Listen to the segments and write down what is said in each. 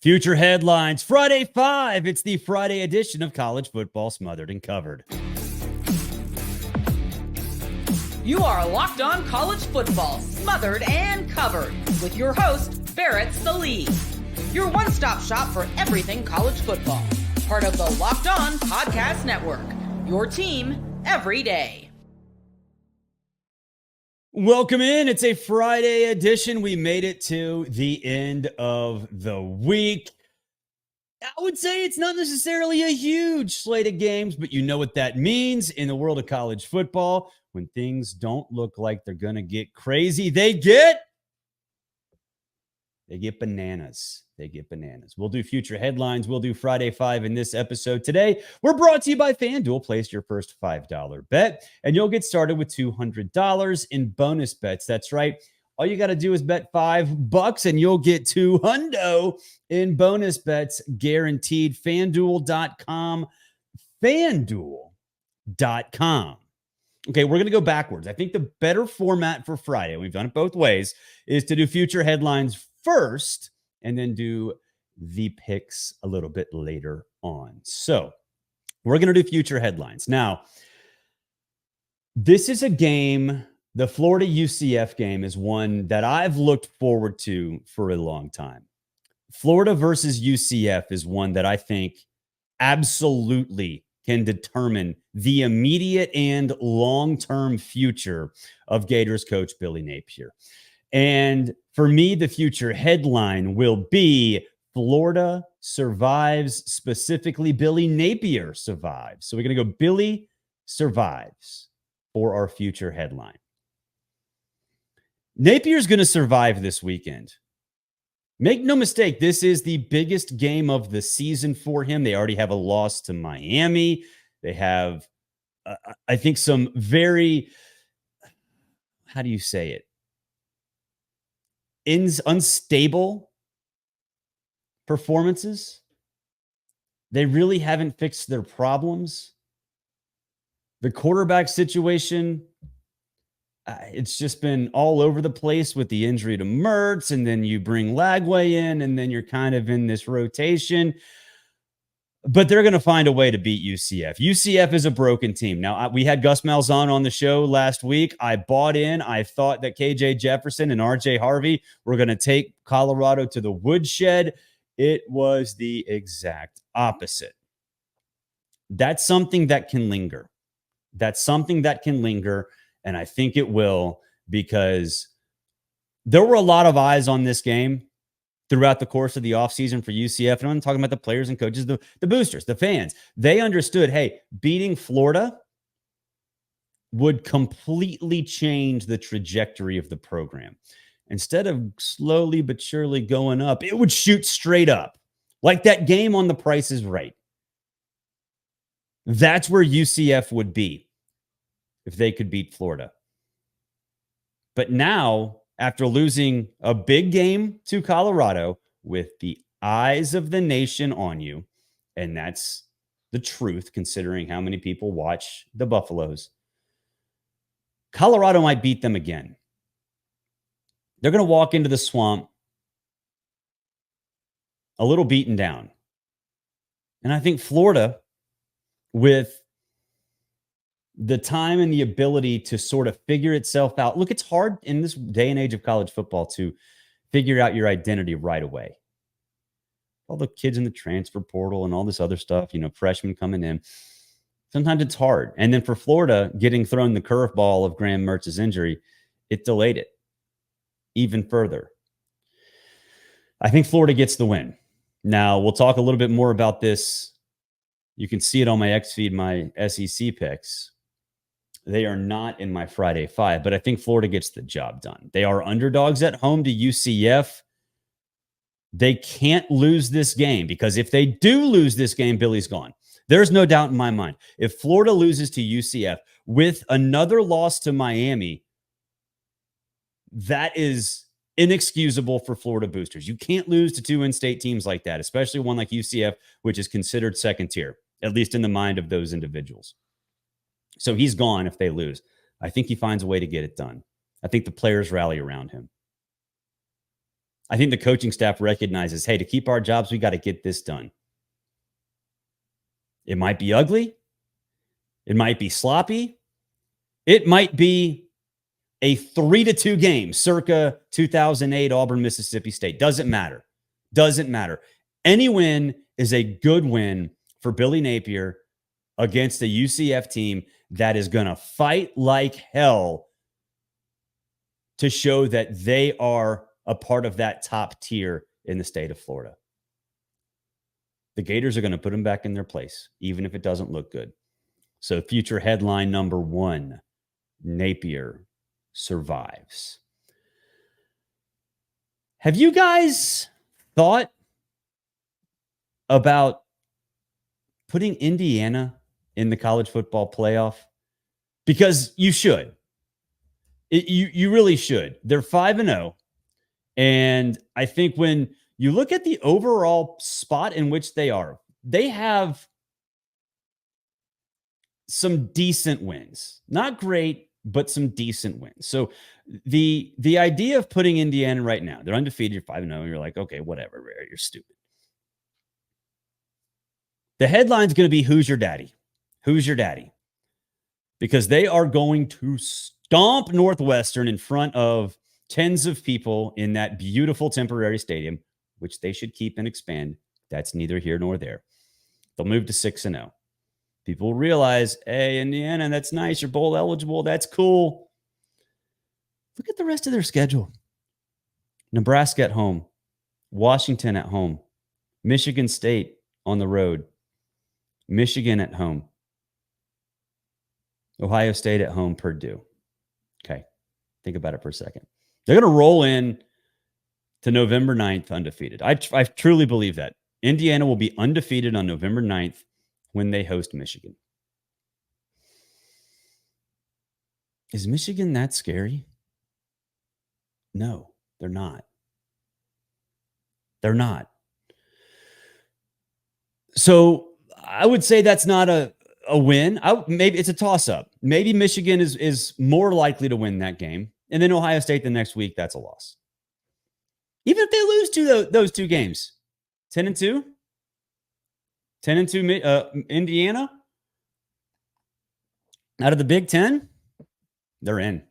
Future headlines, Friday 5. It's the Friday edition of College Football Smothered and Covered. You are Locked On College Football Smothered and Covered with your host, Barrett Sallee. Your one-stop shop for everything college football. Part of the Locked On Podcast Network. Your team every day. Welcome in. It's a Friday edition. We made it to the end of the week. I would say it's not necessarily a huge slate of games, but you know what that means in the world of college football. When things don't look like they're going to get crazy, they get bananas. They get bananas. We'll do future headlines. We'll do Friday 5 in this episode. Today, we're brought to you by FanDuel. Place your first $5 bet, and you'll get started with $200 in bonus bets. That's right. All you got to do is bet $5, and you'll get $200 in bonus bets guaranteed. FanDuel.com. FanDuel.com. Okay, we're going to go backwards. I think the better format for Friday, we've done it both ways, is to do future headlines first and then do the picks a little bit later on. So we're going to do future headlines. Now, this is a game, the Florida UCF game is one that I've looked forward to for a long time. Florida versus UCF is one that I think absolutely can determine the immediate and long-term future of Gators coach Billy Napier. And for me, the future headline will be Florida survives, specifically Billy Napier survives. So we're going to go Billy survives for our future headline. Napier's going to survive this weekend. Make no mistake, this is the biggest game of the season for him. They already have a loss to Miami. They have, I think, some very, how do you say it? Unstable performances. They really haven't fixed their problems. The quarterback situation, it's just been all over the place with the injury to Mertz, and then you bring Lagway in, and then you're kind of in this rotation. But they're going to find a way to beat UCF. UCF is a broken team. Now, we had Gus Malzahn on the show last week. I bought in. I thought that KJ Jefferson and RJ Harvey were going to take Colorado to the woodshed. It was the exact opposite. That's something that can linger. And I think it will, because there were a lot of eyes on this game throughout the course of the offseason for UCF. And I'm talking about the players and coaches, the boosters, the fans. They understood, hey, beating Florida would completely change the trajectory of the program. Instead of slowly but surely going up, it would shoot straight up, like that game on The Price is Right. That's where UCF would be if they could beat Florida. But now, after losing a big game to Colorado with the eyes of the nation on you, and that's the truth considering how many people watch the Buffaloes, Colorado might beat them again. They're going to walk into the swamp a little beaten down. And I think Florida, with the time and the ability to sort of figure itself out. Look, it's hard in this day and age of college football to figure out your identity right away. All the kids in the transfer portal and all this other stuff, freshmen coming in. Sometimes it's hard. And then for Florida, getting thrown the curveball of Graham Mertz's injury, it delayed it even further. I think Florida gets the win. Now, we'll talk a little bit more about this. You can see it on my X feed, my SEC picks. They are not in my Friday 5, but I think Florida gets the job done. They are underdogs at home to UCF. They can't lose this game, because if they do lose this game, Billy's gone. There's no doubt in my mind. If Florida loses to UCF with another loss to Miami, that is inexcusable for Florida boosters. You can't lose to two in-state teams like that, especially one like UCF, which is considered second tier, at least in the mind of those individuals. So he's gone if they lose. I think he finds a way to get it done. I think the players rally around him. I think the coaching staff recognizes, hey, to keep our jobs, we got to get this done. It might be ugly. It might be sloppy. It might be a 3-2 game, circa 2008 Auburn, Mississippi State. Doesn't matter. Doesn't matter. Any win is a good win for Billy Napier against a UCF team that is going to fight like hell to show that they are a part of that top tier in the state of Florida. The Gators are going to put them back in their place, even if it doesn't look good. So future headline number 1, Napier survives. Have you guys thought about putting Indiana in the college football playoff? Because you should. You really should. They're 5-0. And I think when you look at the overall spot in which they are, they have some decent wins. Not great, but some decent wins. So the idea of putting Indiana right now, they're undefeated, you're 5-0, you're like, okay, whatever, you're stupid. The headline's going to be, who's your daddy? Who's your daddy? Because they are going to stomp Northwestern in front of tens of people in that beautiful temporary stadium, which they should keep and expand. That's neither here nor there. They'll move to 6-0. People will realize, hey, Indiana, that's nice. You're bowl eligible. That's cool. Look at the rest of their schedule. Nebraska at home. Washington at home. Michigan State on the road. Michigan at home. Ohio State at home. Purdue. Okay. Think about it for a second. They're going to roll in to November 9th undefeated. I truly believe that. Indiana will be undefeated on November 9th when they host Michigan. Is Michigan that scary? No, they're not. They're not. So I would say that's not a win. Maybe it's a toss-up. Maybe Michigan is more likely to win that game. And then Ohio State the next week, that's a loss. Even if they lose to those two games. 10-2? 10-2 Indiana? Out of the Big Ten? They're in.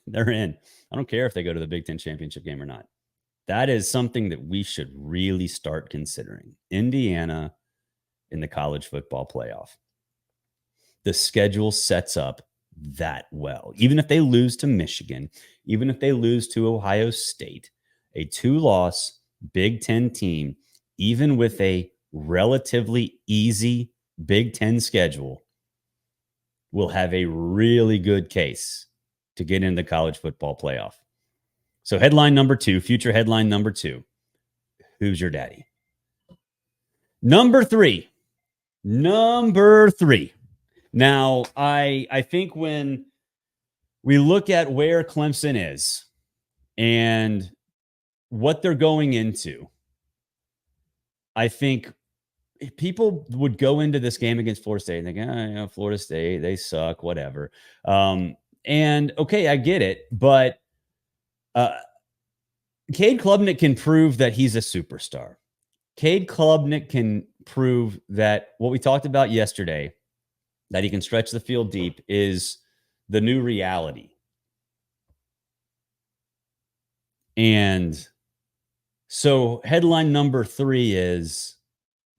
They're in. I don't care if they go to the Big Ten championship game or not. That is something that we should really start considering. Indiana in the college football playoff. The schedule sets up that well. Even if they lose to Michigan, even if they lose to Ohio State, a 2-loss Big Ten team, even with a relatively easy Big Ten schedule, will have a really good case to get into the college football playoff. So headline number 2, future headline number 2, who's your daddy? Number 3. Now, I think when we look at where Clemson is and what they're going into, I think people would go into this game against Florida State and think, Florida State, they suck, whatever. And okay, I get it, but Cade Klubnik can prove that he's a superstar. Cade Klubnik can prove that what we talked about yesterday, that he can stretch the field deep, is the new reality. And so headline number 3 is,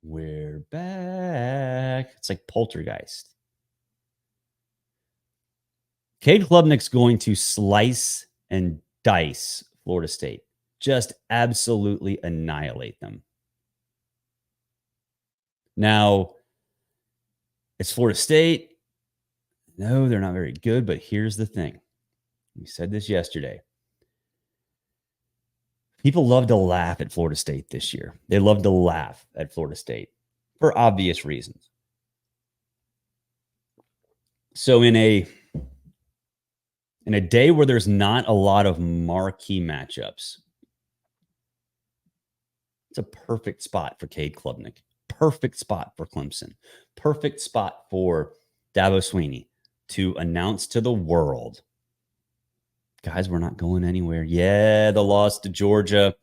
we're back. It's like Poltergeist. Cade Klubnik's going to slice and dice Florida State. Just absolutely annihilate them. Now, it's Florida State. No, they're not very good, but here's the thing. We said this yesterday. People love to laugh at Florida State this year. They love to laugh at Florida State for obvious reasons. So in a day where there's not a lot of marquee matchups, it's a perfect spot for Cade Klubnik. Perfect spot for Clemson. Perfect spot for Dabo Swinney to announce to the world, Guys, we're not going anywhere. Yeah, the loss to Georgia.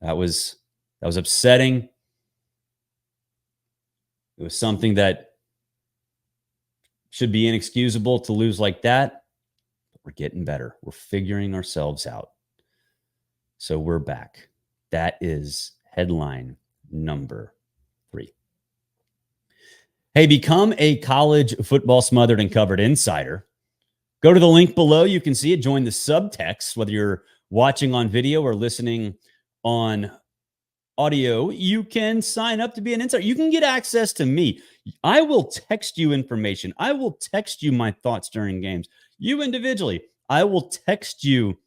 That was upsetting. It was something that should be inexcusable to lose like that. But we're getting better. We're figuring ourselves out. So we're back. That is headline number 3. Hey, become a college football smothered and covered insider. Go to the link below. You can see it. Join the subtext, whether you're watching on video or listening on audio. You can sign up to be an insider. You can get access to me. I will text you information. I will text you my thoughts during games. You individually, I will text you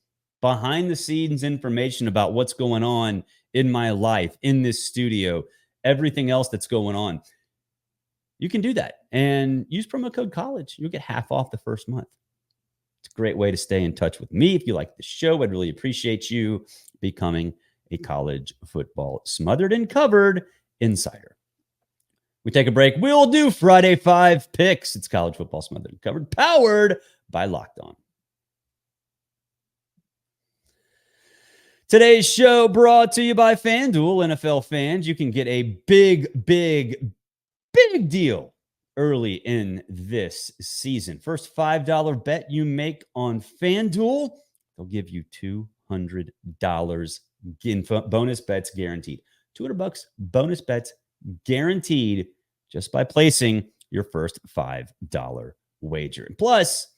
behind the scenes information about what's going on in my life, in this studio, everything else that's going on. You can do that and use promo code college. You'll get half off the first month. It's a great way to stay in touch with me. If you like the show, I'd really appreciate you becoming a college football smothered and covered insider. We take a break. We'll do Friday 5 picks. It's college football smothered and covered, powered by Locked On. Today's show brought to you by FanDuel. NFL fans, you can get a big deal early in this season. First $5 bet you make on FanDuel, they'll give you $200 in bonus bets guaranteed. $200 bonus bets guaranteed just by placing your first $5 wager. And plus,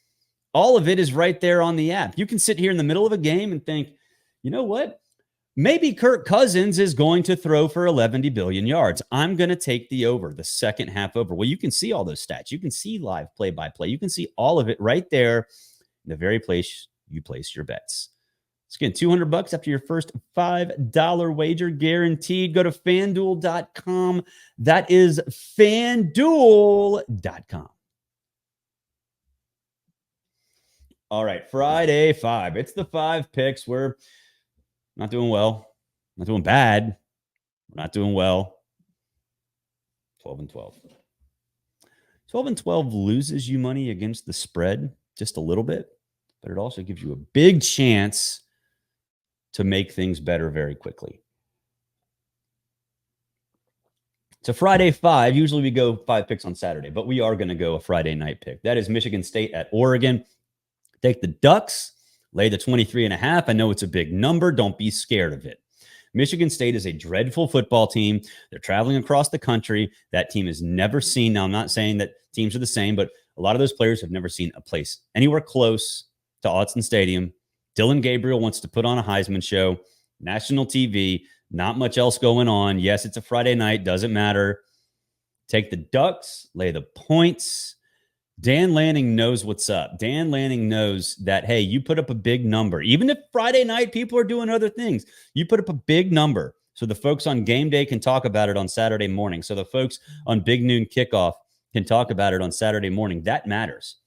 all of it is right there on the app. You can sit here in the middle of a game and think, you know what? Maybe Kirk Cousins is going to throw for 11 billion yards. I'm going to take the over, the second half over. Well, you can see all those stats. You can see live play-by-play. You can see all of it right there in the very place you place your bets. So again, $200 after your first $5 wager guaranteed. Go to FanDuel.com. That is FanDuel.com. All right, Friday 5. It's the 5 picks. We're not doing well. Not doing bad. We're not doing well. 12-12. 12-12 loses you money against the spread just a little bit, but it also gives you a big chance to make things better very quickly. It's a Friday 5. Usually we go 5 picks on Saturday, but we are going to go a Friday night pick. That is Michigan State at Oregon. Take the Ducks. Lay the 23.5. I know it's a big number. Don't be scared of it. Michigan State is a dreadful football team. They're traveling across the country. That team has never seen. Now, I'm not saying that teams are the same, but a lot of those players have never seen a place anywhere close to Autzen Stadium. Dylan Gabriel wants to put on a Heisman show, national TV, not much else going on. Yes, it's a Friday night. Doesn't matter. Take the Ducks. Lay the points. Dan Lanning knows what's up. Dan Lanning knows that, hey, you put up a big number. Even if Friday night people are doing other things, you put up a big number so the folks on game day can talk about it on Saturday morning. So the folks on big noon kickoff can talk about it on Saturday morning. That matters.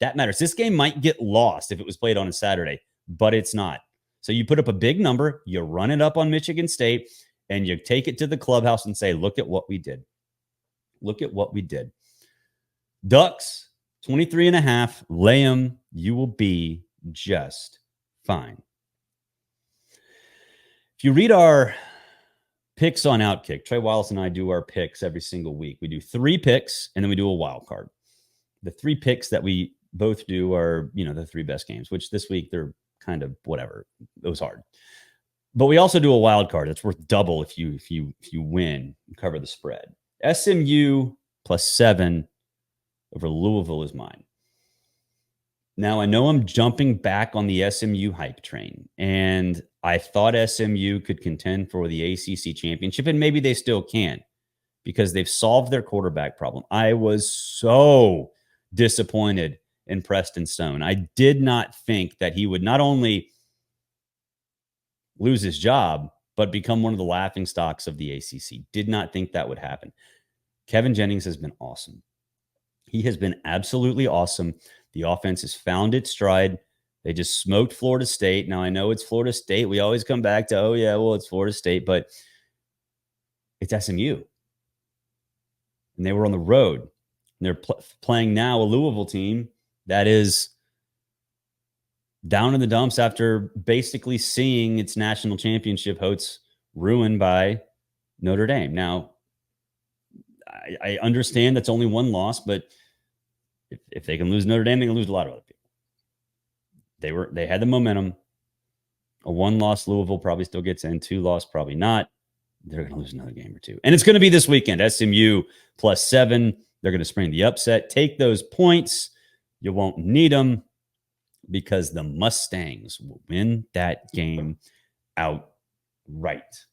That matters. This game might get lost if it was played on a Saturday, but it's not. So you put up a big number, you run it up on Michigan State, and you take it to the clubhouse and say, look at what we did. Look at what we did. Ducks. 23.5, lay them. You will be just fine. If you read our picks on Outkick, Trey Wallace and I do our picks every single week. We do 3 picks, and then we do a wild card. The 3 picks that we both do are, the 3 best games, which this week they're kind of whatever. It was hard. But we also do a wild card. It's worth double if you win and cover the spread. SMU +7 over Louisville is mine. Now, I know I'm jumping back on the SMU hype train, and I thought SMU could contend for the ACC championship, and maybe they still can because they've solved their quarterback problem. I was so disappointed in Preston Stone. I did not think that he would not only lose his job, but become one of the laughingstocks of the ACC. Did not think that would happen. Kevin Jennings has been awesome. He has been absolutely awesome. The offense has found its stride. They just smoked Florida State. Now, I know it's Florida State. We always come back to, it's Florida State, but it's SMU. And they were on the road. And they're playing now a Louisville team that is down in the dumps after basically seeing its national championship hopes ruined by Notre Dame. Now, I understand that's only one loss, but if they can lose Notre Dame, they can lose a lot of other people. They had the momentum. A one-loss Louisville probably still gets in. Two-loss probably not. They're going to lose another game or two. And it's going to be this weekend. SMU +7. They're going to spring the upset. Take those points. You won't need them because the Mustangs will win that game outright.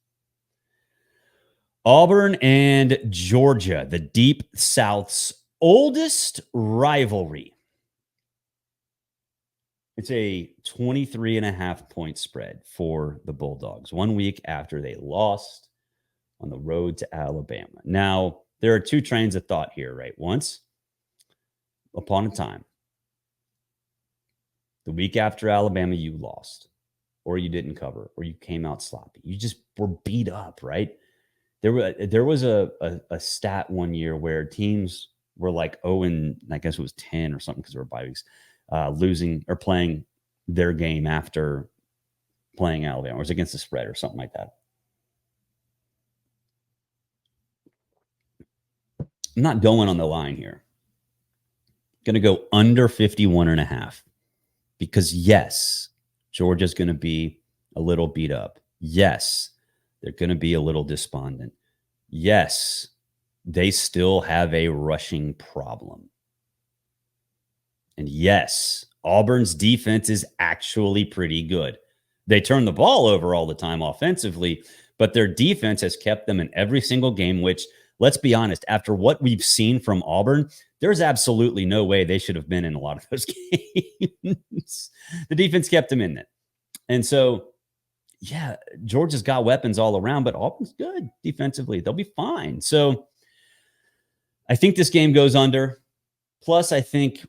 Auburn and Georgia, the Deep South's oldest rivalry. It's a 23.5-point spread for the Bulldogs 1 week after they lost on the road to Alabama. Now, there are two trains of thought here, right? Once upon a time, the week after Alabama, you lost, or you didn't cover, or you came out sloppy. You just were beat up, right? There was a stat one year where teams were like 0 and I guess it was 10 or something because there were bye weeks, losing or playing their game after playing Alabama. It was against the spread or something like that. I'm not going on the line here. Going to go under 51.5 because yes, Georgia's going to be a little beat up. Yes, they're going to be a little despondent. Yes, they still have a rushing problem. And yes, Auburn's defense is actually pretty good. They turn the ball over all the time offensively, but their defense has kept them in every single game, which, let's be honest, after what we've seen from Auburn, there's absolutely no way they should have been in a lot of those games. The defense kept them in it. And so, yeah, Georgia's got weapons all around, but Auburn's good defensively. They'll be fine. So I think this game goes under. Plus, I think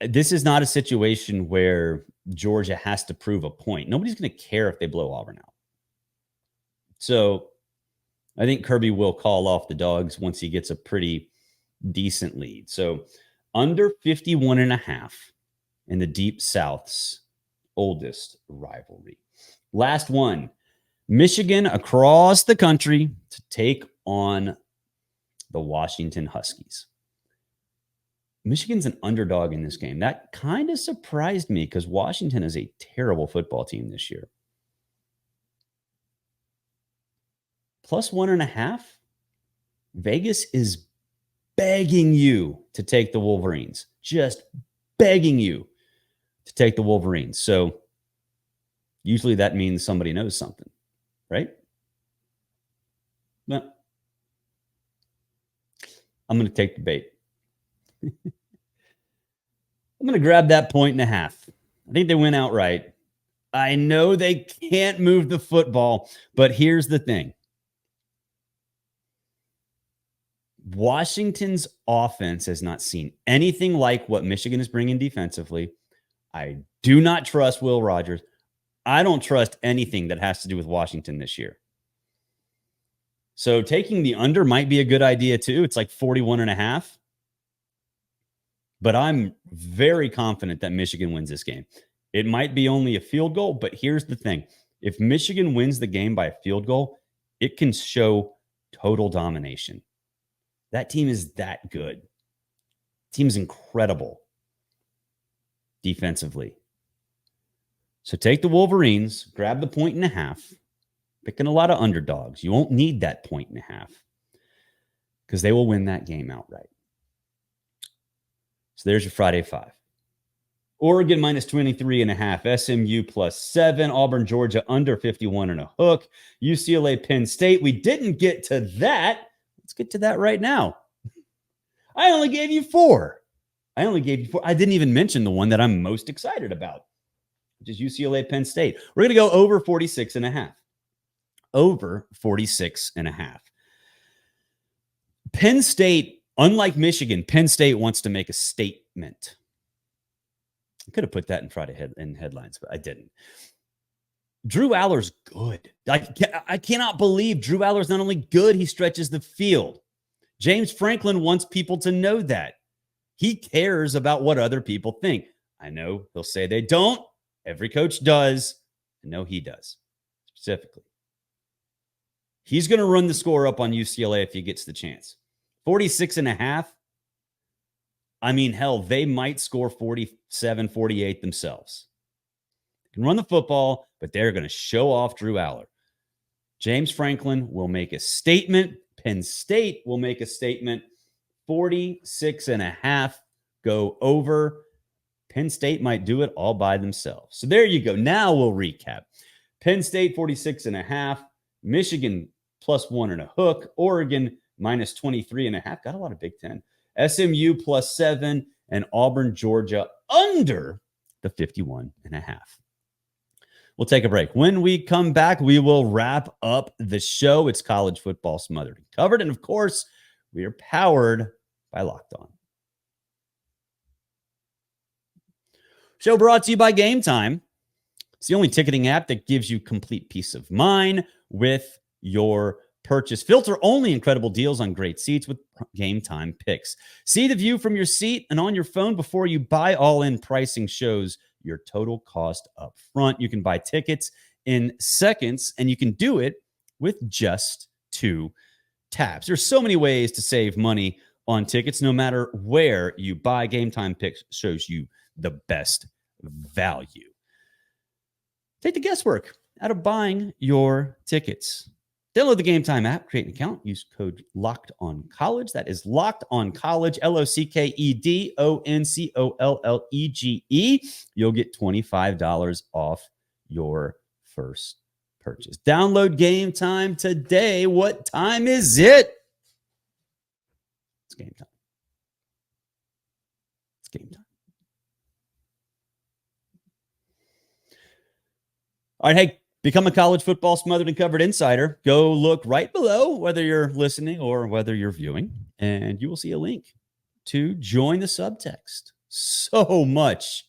this is not a situation where Georgia has to prove a point. Nobody's going to care if they blow Auburn out. So I think Kirby will call off the dogs once he gets a pretty decent lead. So under 51.5 in the Deep South's oldest rivalry. Last one, Michigan across the country to take on the Washington Huskies. Michigan's an underdog in this game. That kind of surprised me because Washington is a terrible football team this year. +1.5. Vegas is begging you to take the Wolverines. Just begging you to take the Wolverines. So usually that means somebody knows something, right? Well, I'm going to take the bait. I'm going to grab that 1.5. I think they win outright. I know they can't move the football, but here's the thing. Washington's offense has not seen anything like what Michigan is bringing defensively. I do not trust Will Rogers. I don't trust anything that has to do with Washington this year. So taking the under might be a good idea too. It's like 41.5. But I'm very confident that Michigan wins this game. It might be only a field goal, but here's the thing. If Michigan wins the game by a field goal, it can show total domination. That team is that good. Team's incredible defensively. So take the Wolverines, grab the 1.5, picking a lot of underdogs. You won't need that 1.5 because they will win that game outright. So there's your Friday 5. Oregon -23.5, SMU +7, Auburn, Georgia under 51 and a hook, UCLA, Penn State. We didn't get to that. Let's get to that right now. I only gave you 4. I didn't even mention the one that I'm most excited about, which is UCLA, Penn State. We're going to go over 46.5. Over 46.5. Penn State, unlike Michigan, Penn State wants to make a statement. I could have put that in Friday in headlines, but I didn't. Drew Allar's good. I cannot believe Drew Allar's not only good, he stretches the field. James Franklin wants people to know that. He cares about what other people think. I know he'll say they don't. Every coach does. I know he does specifically. He's going to run the score up on UCLA if he gets the chance. 46.5. I mean, hell, they might score 47, 48 themselves. They can run the football, but they're going to show off Drew Allar. James Franklin will make a statement. Penn State will make a statement. 46.5 go over. Penn State might do it all by themselves. So there you go. Now we'll recap. Penn State 46.5. Michigan +1 and a hook. Oregon -23.5. Got a lot of Big Ten. SMU +7. And Auburn, Georgia under the 51.5. We'll take a break. When we come back, we will wrap up the show. It's college football smothered and covered. And of course, we are powered by Locked On. Show brought to you by Game Time. It's the only ticketing app that gives you complete peace of mind with your purchase. Filter only incredible deals on great seats with Game Time picks. See the view from your seat and on your phone before you buy. All-in pricing shows your total cost up front. You can buy tickets in seconds, and you can do it with just 2 taps. There's so many ways to save money on tickets, no matter where you buy. Game Time Picks shows you the best value. Take the guesswork out of buying your tickets. Download the Game Time app, create an account, use code LOCKEDONCollege. That is Locked On College, LOCKEDONCOLLEGE. You'll get $25 off your first purchase. Download Game Time today. What time is it? It's game time. It's game time. All right, hey, become a college football smothered and covered insider. Go look right below, whether you're listening or whether you're viewing, and you will see a link to join the subtext. So much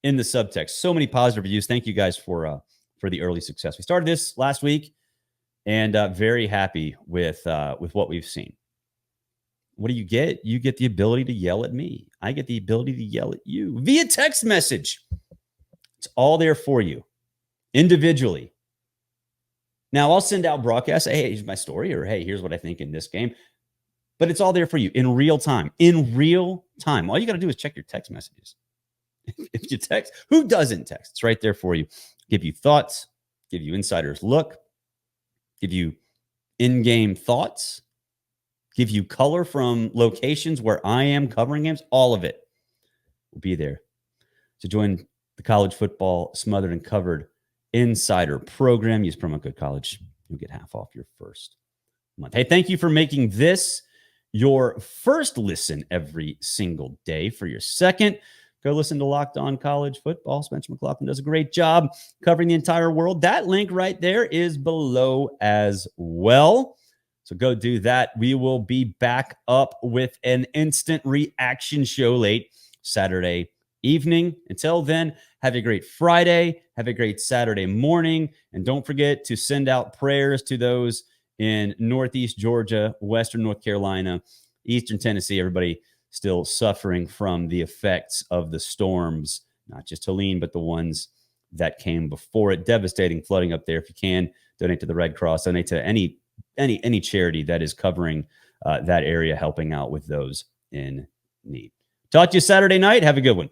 in the subtext. So many positive reviews. Thank you guys for the early success. We started this last week, and very happy with what we've seen. What do you get? You get the ability to yell at me. I get the ability to yell at you via text message. It's all there for you. Individually. Now, I'll send out broadcasts. Hey, here's my story, or hey, here's what I think in this game. But it's all there for you in real time. In real time. All you got to do is check your text messages. If you text, who doesn't text? It's right there for you. Give you thoughts, give you insider's look, give you in-game thoughts, give you color from locations where I am covering games. All of it will be there. So join the college football smothered and covered insider program. Use promo code college. You'll get half off your first month. Hey, thank you for making this your first listen every single day. For your second, go listen to Locked On College Football. Spencer McLaughlin does a great job covering the entire world. That link right there is below as well. So go do that. We will be back up with an instant reaction show late Saturday evening. Until then, have a great Friday. Have a great Saturday morning. And don't forget to send out prayers to those in Northeast Georgia, Western North Carolina, Eastern Tennessee. Everybody still suffering from the effects of the storms, not just Helene, but the ones that came before it. Devastating flooding up there. If you can, donate to the Red Cross. Donate to any charity that is covering that area, helping out with those in need. Talk to you Saturday night. Have a good one.